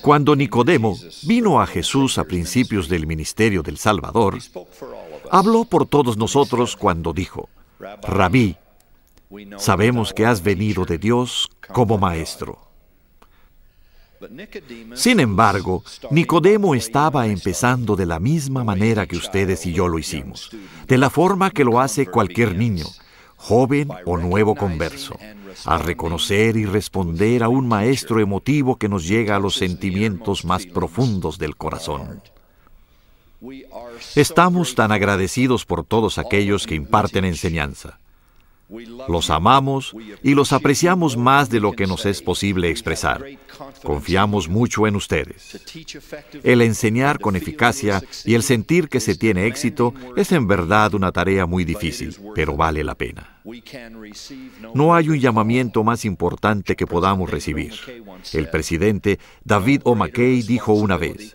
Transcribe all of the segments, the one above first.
Cuando Nicodemo vino a Jesús a principios del ministerio del Salvador, habló por todos nosotros cuando dijo: Rabí, sabemos que has venido de Dios como maestro. Sin embargo, Nicodemo estaba empezando de la misma manera que ustedes y yo lo hicimos, de la forma que lo hace cualquier niño, joven o nuevo converso, a reconocer y responder a un maestro emotivo que nos llega a los sentimientos más profundos del corazón. Estamos tan agradecidos por todos aquellos que imparten enseñanza. Los amamos y los apreciamos más de lo que nos es posible expresar. Confiamos mucho en ustedes. El enseñar con eficacia y el sentir que se tiene éxito es en verdad una tarea muy difícil, pero vale la pena. No hay un llamamiento más importante que podamos recibir. El presidente David O. McKay dijo una vez: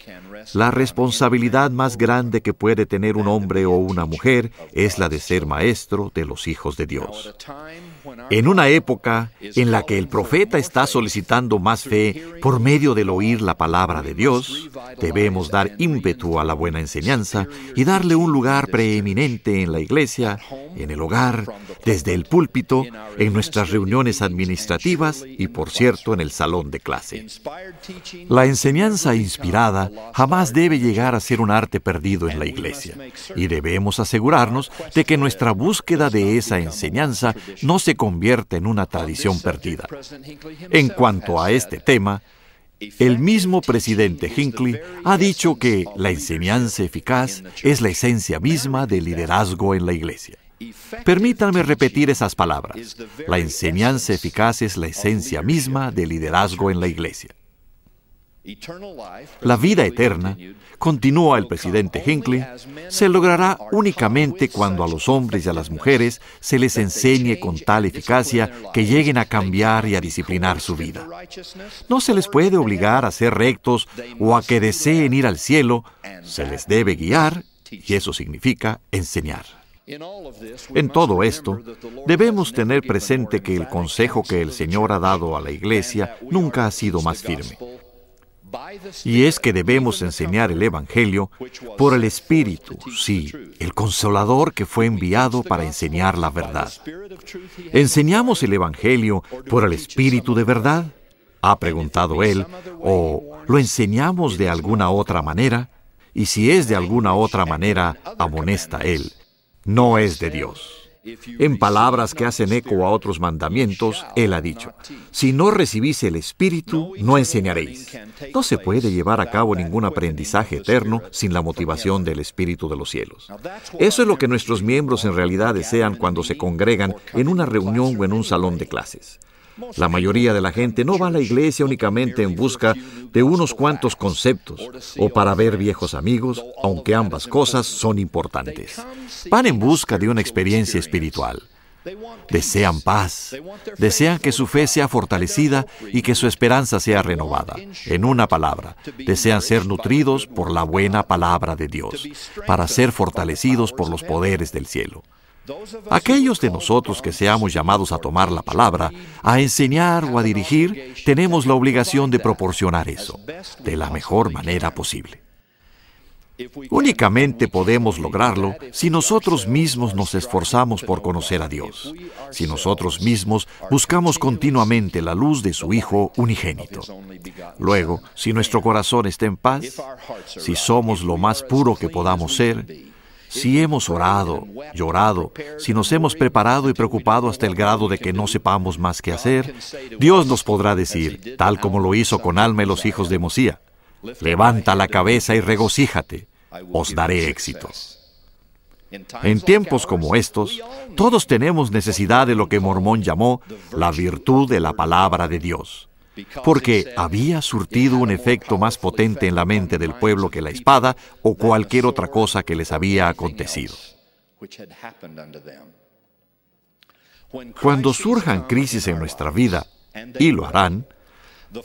la responsabilidad más grande que puede tener un hombre o una mujer es la de ser maestro de los hijos de Dios. En una época en la que el profeta está solicitando más fe por medio del oír la palabra de Dios, debemos dar ímpetu a la buena enseñanza y darle un lugar preeminente en la iglesia, en el hogar, desde el púlpito, en nuestras reuniones administrativas y, por cierto, en el salón de clase. La enseñanza inspirada jamás debe llegar a ser un arte perdido en la iglesia, y debemos asegurarnos de que nuestra búsqueda de esa enseñanza no se convierta en una tradición perdida. En cuanto a este tema, el mismo presidente Hinckley ha dicho que la enseñanza eficaz es la esencia misma del liderazgo en la iglesia. Permítanme repetir esas palabras. La enseñanza eficaz es la esencia misma del liderazgo en la iglesia. La vida eterna, continúa el presidente Hinckley, se logrará únicamente cuando a los hombres y a las mujeres se les enseñe con tal eficacia que lleguen a cambiar y a disciplinar su vida. No se les puede obligar a ser rectos o a que deseen ir al cielo, se les debe guiar, y eso significa enseñar. En todo esto, debemos tener presente que el consejo que el Señor ha dado a la Iglesia nunca ha sido más firme. Y es que debemos enseñar el Evangelio por el Espíritu, sí, el Consolador que fue enviado para enseñar la verdad. ¿Enseñamos el Evangelio por el Espíritu de verdad?, ha preguntado él, ¿o lo enseñamos de alguna otra manera? Y si es de alguna otra manera, amonesta él, no es de Dios. En palabras que hacen eco a otros mandamientos, él ha dicho: si no recibís el Espíritu, no enseñaréis. No se puede llevar a cabo ningún aprendizaje eterno sin la motivación del Espíritu de los cielos. Eso es lo que nuestros miembros en realidad desean cuando se congregan en una reunión o en un salón de clases. La mayoría de la gente no va a la iglesia únicamente en busca de unos cuantos conceptos o para ver viejos amigos, aunque ambas cosas son importantes. Van en busca de una experiencia espiritual. Desean paz, desean que su fe sea fortalecida y que su esperanza sea renovada. En una palabra, desean ser nutridos por la buena palabra de Dios, para ser fortalecidos por los poderes del cielo. Aquellos de nosotros que seamos llamados a tomar la palabra, a enseñar o a dirigir, tenemos la obligación de proporcionar eso, de la mejor manera posible. Únicamente podemos lograrlo si nosotros mismos nos esforzamos por conocer a Dios, si nosotros mismos buscamos continuamente la luz de su Hijo unigénito. Luego, si nuestro corazón está en paz, si somos lo más puro que podamos ser, si hemos orado, llorado, si nos hemos preparado y preocupado hasta el grado de que no sepamos más qué hacer, Dios nos podrá decir, tal como lo hizo con Alma y los hijos de Mosía: levanta la cabeza y regocíjate, os daré éxito. En tiempos como estos, todos tenemos necesidad de lo que Mormón llamó la virtud de la palabra de Dios, porque había surtido un efecto más potente en la mente del pueblo que la espada o cualquier otra cosa que les había acontecido. Cuando surjan crisis en nuestra vida, y lo harán,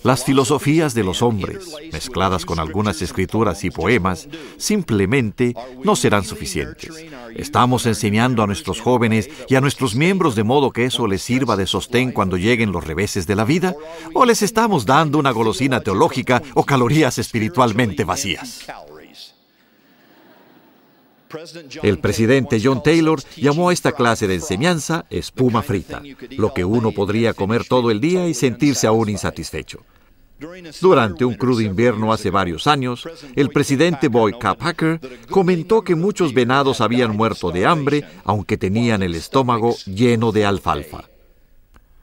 Las filosofías de los hombres, mezcladas con algunas escrituras y poemas, simplemente no serán suficientes. ¿Estamos enseñando a nuestros jóvenes y a nuestros miembros de modo que eso les sirva de sostén cuando lleguen los reveses de la vida? ¿O les estamos dando una golosina teológica o calorías espiritualmente vacías? El presidente John Taylor llamó a esta clase de enseñanza espuma frita, lo que uno podría comer todo el día y sentirse aún insatisfecho. Durante un crudo invierno hace varios años, el presidente Boyd K. Packer comentó que muchos venados habían muerto de hambre, aunque tenían el estómago lleno de alfalfa.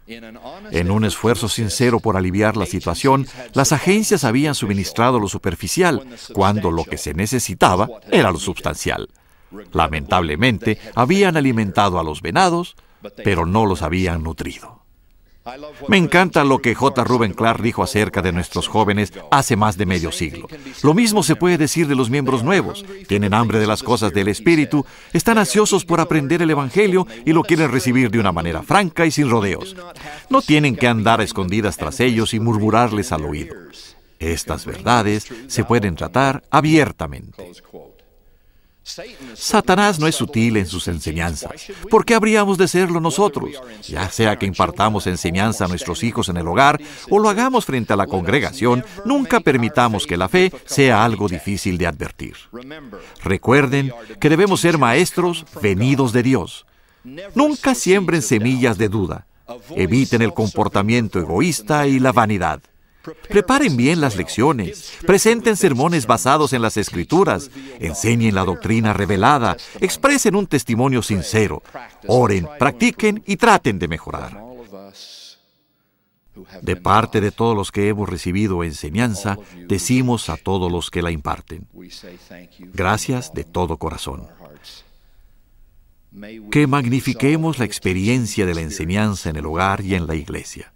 En un esfuerzo sincero por aliviar la situación, las agencias habían suministrado lo superficial, cuando lo que se necesitaba era lo sustancial. Lamentablemente, habían alimentado a los venados, pero no los habían nutrido. Me encanta lo que J. Reuben Clark dijo acerca de nuestros jóvenes hace más de medio siglo. Lo mismo se puede decir de los miembros nuevos. Tienen hambre de las cosas del Espíritu, están ansiosos por aprender el Evangelio y lo quieren recibir de una manera franca y sin rodeos. No tienen que andar a escondidas tras ellos y murmurarles al oído. Estas verdades se pueden tratar abiertamente. Satanás no es sutil en sus enseñanzas. ¿Por qué habríamos de serlo nosotros? Ya sea que impartamos enseñanza a nuestros hijos en el hogar o lo hagamos frente a la congregación, nunca permitamos que la fe sea algo difícil de advertir. Recuerden que debemos ser maestros venidos de Dios. Nunca siembren semillas de duda. Eviten el comportamiento egoísta y la vanidad. Preparen bien las lecciones, presenten sermones basados en las Escrituras, enseñen la doctrina revelada, expresen un testimonio sincero, oren, practiquen y traten de mejorar. De parte de todos los que hemos recibido enseñanza, decimos a todos los que la imparten: gracias de todo corazón. Que magnifiquemos la experiencia de la enseñanza en el hogar y en la iglesia,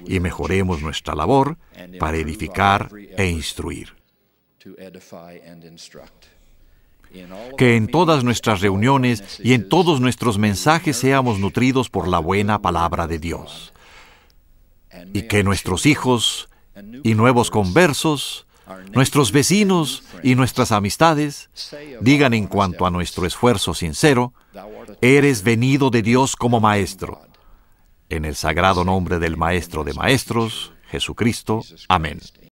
y mejoremos nuestra labor para edificar e instruir. Que en todas nuestras reuniones y en todos nuestros mensajes seamos nutridos por la buena palabra de Dios. Y que nuestros hijos y nuevos conversos, nuestros vecinos y nuestras amistades digan en cuanto a nuestro esfuerzo sincero: eres venido de Dios como maestro. En el sagrado nombre del Maestro de Maestros, Jesucristo. Amén.